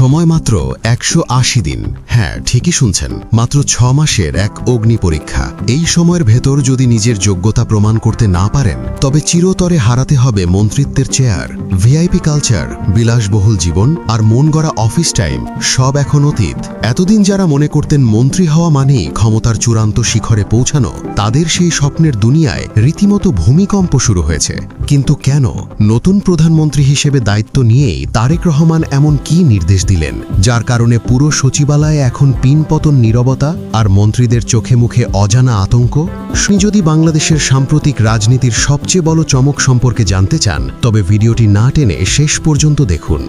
সময় মাত্র ১৮০ দিন। হ্যাঁ, ঠিকই শুনছেন, মাত্র ৬ মাসের এক অগ্নি পরীক্ষা। এই সময়ের ভেতর যদি নিজের যোগ্যতা প্রমাণ করতে না পারেন, তবে চিরতরে হারাতে হবে মন্ত্রিত্বের চেয়ার। ভিআইপি কালচার, বিলাসবহুল জীবন আর মন গড়া অফিস টাইম সব এখন অতীত। এতদিন যারা মনে করতেন মন্ত্রী হওয়া মানেই ক্ষমতার চূড়ান্ত শিখরে পৌঁছানো, তাদের সেই স্বপ্নের দুনিয়ায় রীতিমতো ভূমিকম্প শুরু হয়েছে। কিন্তু কেন? নতুন প্রধানমন্ত্রী হিসেবে দায়িত্ব নিয়েই তারেক রহমান এমন কি নির্দেশ দিলেন, যার কারণে পুরো সচিবালয়ে এখন পিনপতন নীরবতা আর মন্ত্রীদের চোখে মুখে অজানা আতঙ্ক? যদি বাংলাদেশের সাম্প্রতিক রাজনীতির সবচেয়ে বড় চমক সম্পর্কে জানতে চান, তবে ভিডিওটি না টেনে শেষ পর্যন্ত দেখুন।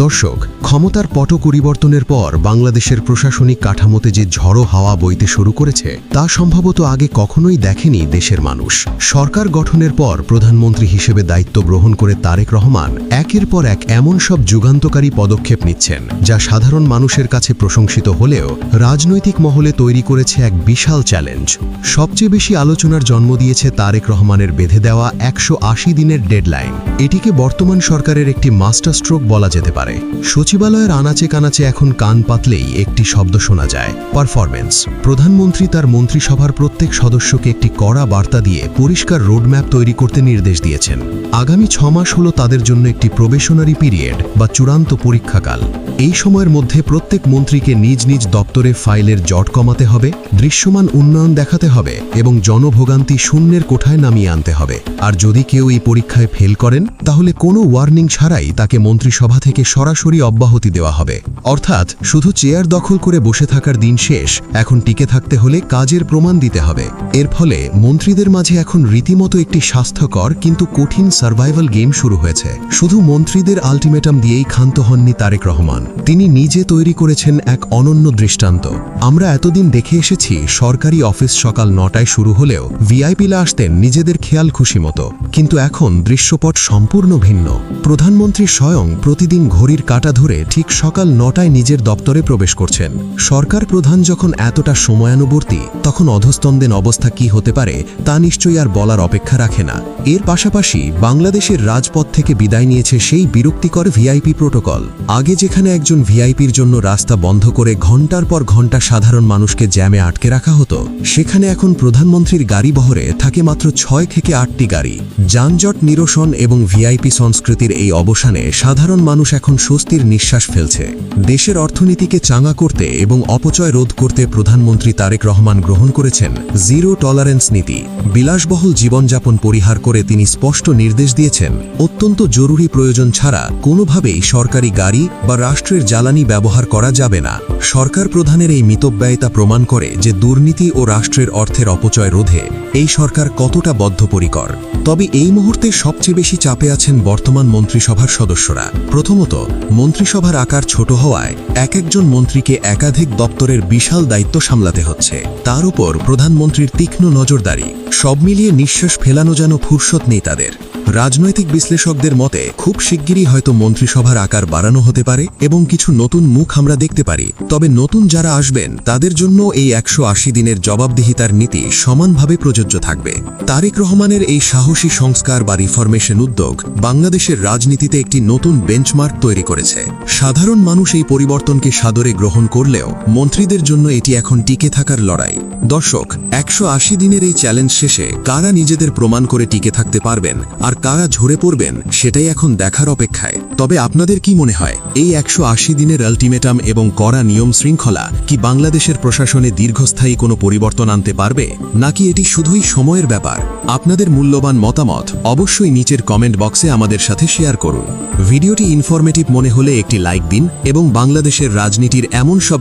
দর্শক, ক্ষমতার পট পরিবর্তনের পর বাংলাদেশের প্রশাসনিক কাঠামোতে যে ঝড়ো হাওয়া বইতে শুরু করেছে, তা সম্ভবত আগে কখনোই দেখেনি দেশের মানুষ। সরকার গঠনের পর প্রধানমন্ত্রী হিসেবে দায়িত্ব গ্রহণ করে তারেক রহমান একের পর এক এমন সব যুগান্তকারী পদক্ষেপ নিচ্ছেন, যা সাধারণ মানুষের কাছে প্রশংসিত হলেও রাজনৈতিক মহলে তৈরি করেছে এক বিশাল চ্যালেঞ্জ। সবচেয়ে বেশি আলোচনার জন্ম দিয়েছে তারেক রহমানের বেঁধে দেওয়া ১৮০ দিনের ডেডলাইন। এটিকে বর্তমান সরকারের একটি মাস্টার স্ট্রোক বলা যেতে পারে। সচিবালয়ের আনাচে কানাচে এখন কান পাতলেই একটি শব্দ শোনা যায়: পারফরমেন্স। প্রধানমন্ত্রী তার মন্ত্রিসভার প্রত্যেক সদস্যকে একটি কড়া বার্তা দিয়ে পরিষ্কার রোডম্যাপ তৈরি করতে নির্দেশ দিয়েছেন। আগামী ৬ মাস হল তাদের জন্য একটি প্রবেশনারি পিরিয়ড বা চূড়ান্ত পরীক্ষাকাল। এই সময়ের মধ্যে প্রত্যেক মন্ত্রীকে নিজ নিজ দপ্তরে ফাইলের জট কমাতে হবে, দৃশ্যমান উন্নয়ন দেখাতে হবে এবং জনভোগান্তি শূন্যের কোঠায় নামিয়ে আনতে হবে। আর যদি কেউ এই পরীক্ষায় ফেল করেন, তাহলে কোনো ওয়ার্নিং ছাড়াই তাকে মন্ত্রিসভা থেকে সরাসরি অব্যাহতি দেওয়া হবে। অর্থাৎ শুধু চেয়ার দখল করে বসে থাকার দিন শেষ, এখন টিকে থাকতে হলে কাজের প্রমাণ দিতে হবে। এর ফলে মন্ত্রীদের মাঝে এখন রীতিমতো একটি স্বাস্থ্যকর কিন্তু কঠিন সার্ভাইভাল গেম শুরু হয়েছে। শুধু মন্ত্রীদের আলটিমেটাম দিয়েই ক্ষান্ত হননি তারেক রহমান। তিনি নিজে তৈরি করেছেন এক অনন্য দৃষ্টান্ত। আমরা এতদিন দেখে এসেছি সরকারি অফিস সকাল ৯টায় শুরু হলেও ভিআইপিরা আসতেন নিজেদের খেয়াল খুশি মতো। কিন্তু এখন দৃশ্যপট সম্পূর্ণ ভিন্ন। প্রধানমন্ত্রী স্বয়ং প্রতিদিন ঘড়ির কাঁটা ধরে ঠিক সকাল ৯টায় নিজের দপ্তরে প্রবেশ করছেন। সরকার প্রধান যখন এতটা সময়ানুবর্তী, তখন অধস্তনদের অবস্থা কি হতে পারে তা নিশ্চয়ই আর বলার অপেক্ষা রাখে না। এর পাশাপাশি বাংলাদেশের রাজপথ থেকে বিদায় নিয়েছে সেই বিরক্তিকর ভিআইপি প্রোটোকল। আগে যেখানে একজন ভিআইপির জন্য রাস্তা বন্ধ করে ঘন্টার পর ঘন্টা সাধারণ মানুষকে জ্যামে আটকে রাখা হতো, সেখানে এখন প্রধানমন্ত্রীর গাড়ি বহরে থাকে মাত্র ৬ থেকে ৮টি গাড়ি। যানজট নিরসন এবং ভিআইপি সংস্কৃতির এই অবসানে সাধারণ মানুষ এখন স্বস্তির নিঃশ্বাস ফেলছে। দেশের অর্থনীতিকে চাঙা করতে এবং অপচয় রোধ করতে প্রধানমন্ত্রী তারেক রহমান গ্রহণ করেছেন জিরো টলারেন্স নীতি। বিলাসবহুল জীবনযাপন পরিহার করে তিনি স্পষ্ট নির্দেশ দিয়েছেন, অত্যন্ত জরুরি প্রয়োজন ছাড়া কোনোভাবেই সরকারি গাড়ি বা রাষ্ট্রের জ্বালানি ব্যবহার করা যাবে না। সরকার প্রধানের এই মিতব্যয়িতা প্রমাণ করে যে দুর্নীতি ও রাষ্ট্রের অর্থের অপচয় রোধে এই সরকার কতটা বদ্ধপরিকর। তবে এই মুহূর্তে সবচেয়ে বেশি চাপে আছেন বর্তমান মন্ত্রিসভার সদস্যরা। প্রথমত, মন্ত্রিসভার আকার ছোট হওয়ায় একজন মন্ত্রীকে একাধিক দপ্তরের বিশাল দায়িত্ব সামলাতে হচ্ছে। তার উপর প্রধানমন্ত্রীর তীক্ষ্ণ নজরদারি। সব মিলিয়ে নিঃশ্বাস ফেলানো যেন ফুরসত নেই তাদের। রাজনৈতিক বিশ্লেষকদের মতে খুব শিগগিরই হয়তো মন্ত্রিসভার আকার বাড়ানো হতে পারে এবং কিছু নতুন মুখ আমরা দেখতে পারি। তবে নতুন যারা আসবেন, তাদের জন্য এই ১৮০ দিনের জবাবদিহিতার নীতি সমানভাবে প্রযোজ্য থাকবে। তারেক রহমানের এই সাহসী সংস্কার বা রিফরমেশন উদ্যোগ বাংলাদেশের রাজনীতিতে একটি নতুন বেঞ্চমার্ক তৈরি করেছে। সাধারণ মানুষ এই পরিবর্তনকে সাদরে গ্রহণ করলেও মন্ত্রীদের জন্য এটি এখন টিকে থাকার লড়াই। দর্শক, ১৮০ দিনের এই চ্যালেঞ্জ শেষে কারা নিজেদের প্রমাণ করে টিকে থাকতে পারবেন আর কারা ঝরে পড়বেন, সেটাই এখন দেখার অপেক্ষায়। তবে আপনাদের কি মনে হয়, এই ১৮০ দিনের আলটিমেটাম এবং কড়া নিয়ম শৃঙ্খলা কি বাংলাদেশের প্রশাসনে দীর্ঘস্থায়ী কোনো পরিবর্তন আনতে পারবে, নাকি এটি শুধুই সময়ের ব্যাপার? আপনাদের মূল্যবান মতামত অবশ্যই নিচের কমেন্ট বক্সে আমাদের সাথে শেয়ার করুন। ভিডিওটি ইনফরমেটিভ মনে হলে একটি লাইক দিন এবং বাংলাদেশের রাজনীতির এমন সব